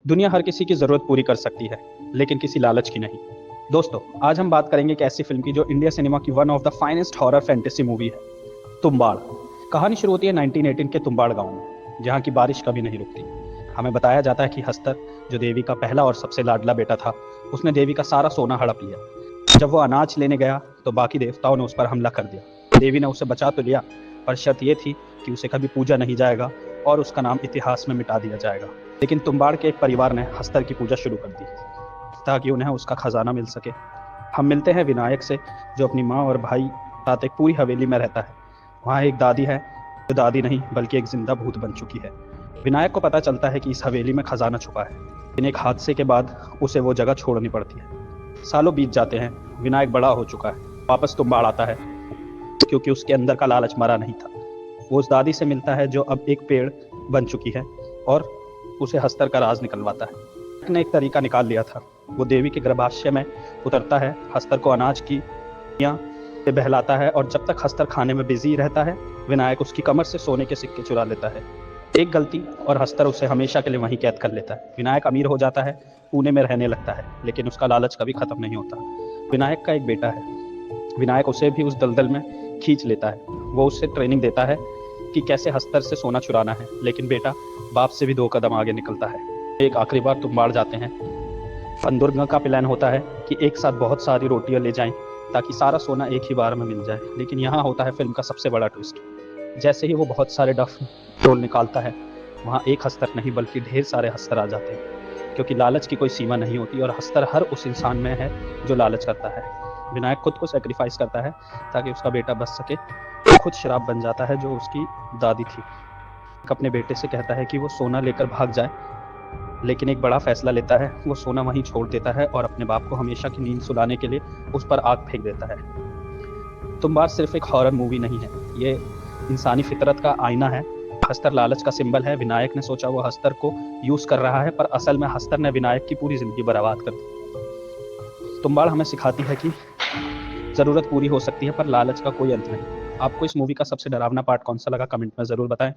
दुनिया हर किसी की ज़रूरत पूरी कर सकती है, लेकिन किसी लालच की नहीं। दोस्तों, आज हम बात करेंगे एक ऐसी फ़िल्म की जो इंडिया सिनेमा की one of the finest horror fantasy movie है, तुम्बाड़। कहानी शुरू होती है 1918 के तुम्बाड़ गाँव में, जहाँ की बारिश कभी नहीं रुकती। हमें बताया जाता है कि हस्तर, जो देवी का पहला और सबसे लाडला बेटा था, उसने देवी का सारा सोना हड़प लिया। जब वो अनाज लेने गया, तो बाकी देवताओं ने उस पर हमला कर दिया। देवी ने उसे बचा तो लिया, पर शर्त ये थी कि उसे कभी पूजा नहीं जाएगा और उसका नाम इतिहास में मिटा दिया जाएगा। लेकिन तुम्बाड़ के एक परिवार ने हस्तर की पूजा शुरू कर दी, ताकि उन्हें उसका खजाना मिल सके। हम मिलते हैं विनायक से, जो अपनी माँ और भाई साथ एक पूरी हवेली में रहता है। वहाँ एक दादी है, जो दादी नहीं बल्कि एक जिंदा भूत बन चुकी है। विनायक को पता चलता है कि इस हवेली में खजाना छुपा है, लेकिन एक हादसे के बाद उसे वो जगह छोड़नी पड़ती है। सालों बीत जाते हैं, विनायक बड़ा हो चुका है, वापस तुम्बाड़ आता है, क्योंकि उसके अंदर का लालच मरा नहीं था। वो उस दादी से मिलता है जो अब एक पेड़ बन चुकी है, और उसे हस्तर का राज निकलवाता है। ने एक तरीका निकाल लिया था। वो देवी के गर्भाशय में उतरता है, हस्तर को अनाज की या से बहलाता है, और जब तक हस्तर खाने में बिजी रहता है, विनायक उसकी कमर से सोने के सिक्के चुरा लेता है। एक गलती और हस्तर उसे हमेशा के लिए वहीं कैद कर लेता है। विनायक अमीर हो जाता है, पुणे में रहने लगता है, लेकिन उसका लालच कभी खत्म नहीं होता। विनायक का एक बेटा है, विनायक उसे भी उस दलदल में खींच लेता है। वो उससे ट्रेनिंग देता है कि कैसे हस्तर से सोना चुराना है, लेकिन बेटा बाप से भी 2 कदम आगे निकलता है। एक आखिरी बार तुम्बाड़ जाते हैं। फनदुर्ग का प्लान होता है कि एक साथ बहुत सारी रोटियां ले जाएं, ताकि सारा सोना एक ही बार में मिल जाए। लेकिन यहाँ होता है फिल्म का सबसे बड़ा ट्विस्ट। जैसे ही वो बहुत सारे डफ टोल निकालता है, वहाँ एक हस्तर नहीं बल्कि ढेर सारे हस्तर आ जाते हैं, क्योंकि लालच की कोई सीमा नहीं होती, और हस्तर हर उस इंसान में है जो लालच करता है। विनायक खुद को सेक्रीफाइस करता है ताकि उसका बेटा बच सके। खुद शराब बन जाता है, जो उसकी दादी थी। अपने बेटे से कहता है कि वो सोना लेकर भाग जाए, लेकिन एक बड़ा फैसला लेता है। वो सोना वहीं छोड़ देता है और अपने बाप को हमेशा की नींद सुलाने के लिए उस पर आग फेंक देता है। तुम्बाड़ सिर्फ एक हॉरर मूवी नहीं है, ये इंसानी फितरत का आईना है। हस्तर लालच का सिंबल है। विनायक ने सोचा वो हस्तर को यूज कर रहा है, पर असल में हस्तर ने विनायक की पूरी जिंदगी बर्बाद कर दी। तुम्बाड़ हमें सिखाती है कि ज़रूरत पूरी हो सकती है, पर लालच का कोई अंत नहीं। आपको इस मूवी का सबसे डरावना पार्ट कौन सा लगा, कमेंट में ज़रूर बताएं।